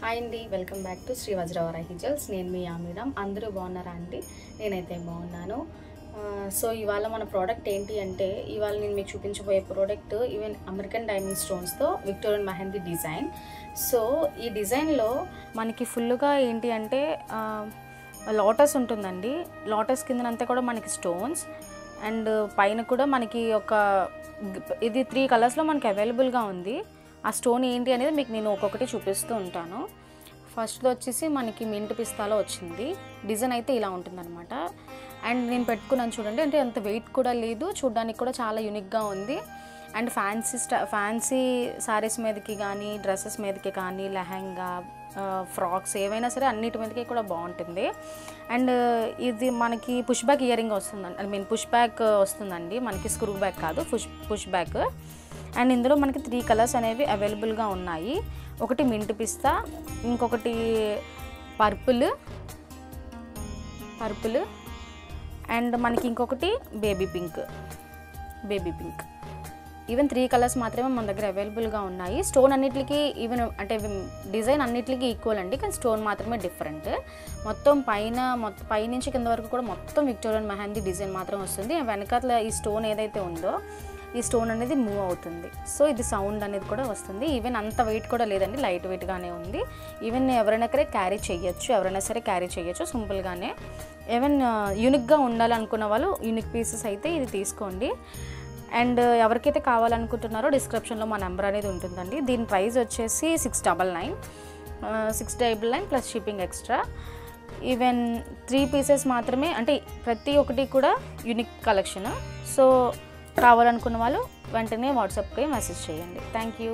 Hi అండి, welcome back to Shri Vajravarahi jewels. నేను మీ ఆమిరం. అందరూ బాగున్నారా అండి? నేనైతే బాగున్నాను. సో ఇవాళ మన ప్రోడక్ట్ ఏంటి అంటే, ఇవాళ నేను మీకు చూపించబోయే ప్రోడక్ట్ ఈవెన్ అమెరికన్ డైమండ్ స్టోన్స్తో విక్టోరియన్ మెహందీ డిజైన్. సో ఈ డిజైన్లో మనకి ఫుల్గా ఏంటి అంటే లోటస్ ఉంటుందండి. లోటస్ కిందనంతా కూడా మనకి స్టోన్స్ అండ్ పైన కూడా మనకి ఇది 3 కలర్స్లో మనకి అవైలబుల్గా ఉంది. ఆ స్టోన్ ఏంటి అనేది మీకు నేను ఒక్కొక్కటి చూపిస్తూ ఉంటాను. ఫస్ట్లో వచ్చేసి మనకి మింట్ పిస్తాలో వచ్చింది. డిజైన్ అయితే ఇలా ఉంటుందన్నమాట. అండ్ నేను పెట్టుకున్నాను చూడండి, అంటే అంత వెయిట్ కూడా లేదు, చూడడానికి కూడా చాలా యూనిక్గా ఉంది. అండ్ ఫ్యాన్సీ శారీస్ మీదకి కానీ, డ్రెస్సెస్ మీదకి కానీ, లెహంగా, ఫ్రాక్స్ ఏవైనా సరే అన్నిటి మీదకి కూడా బాగుంటుంది. అండ్ ఇది మనకి పుష్ బ్యాక్ ఇయర్ రింగ్ వస్తుందండి, పుష్ బ్యాక్ వస్తుందండి, మనకి స్క్రూ బ్యాక్ కాదు, పుష్ బ్యాక్. అండ్ ఇందులో మనకి 3 కలర్స్ అనేవి అవైలబుల్గా ఉన్నాయి. ఒకటి మింట్ పిస్తా, ఇంకొకటి పర్పుల్ అండ్ మనకి ఇంకొకటి బేబీ పింక్. ఈవెన్ 3 కలర్స్ మాత్రమే మన దగ్గర అవైలబుల్గా ఉన్నాయి. స్టోన్ అన్నిటికీ ఈవెన్ అంటే డిజైన్ అన్నిటికీ ఈక్వల్ అండి, కానీ స్టోన్ మాత్రమే డిఫరెంట్. మొత్తం పైనుంచి కింద వరకు కూడా మొత్తం విక్టోరియన్ మెహందీ డిజైన్ మాత్రం వస్తుంది. వెనకాల ఈ స్టోన్ ఏదైతే ఉందో ఈ స్టోన్ అనేది మూవ్ అవుతుంది. సో ఇది సౌండ్ అనేది కూడా వస్తుంది. ఈవెన్ అంత వెయిట్ కూడా లేదండి, లైట్ వెయిట్గానే ఉంది. ఈవెన్ ఎవరైనా సరే క్యారీ చేయొచ్చు సింపుల్గానే. ఈవెన్ యూనిక్గా ఉండాలనుకున్న వాళ్ళు యూనిక్ పీసెస్ అయితే ఇది తీసుకోండి. అండ్ ఎవరికైతే కావాలనుకుంటున్నారో డిస్క్రిప్షన్లో మా నెంబర్ అనేది ఉంటుందండి. దీని ప్రైస్ వచ్చేసి 699 plus shipping extra. Even 3 pieces మాత్రమే, అంటే ప్రతి ఒక్కటి కూడా యూనిక్ కలెక్షన్. సో కావాలనుకున్న వాళ్ళు వెంటనే వాట్సాప్కి మెసేజ్ చేయండి. Thank you.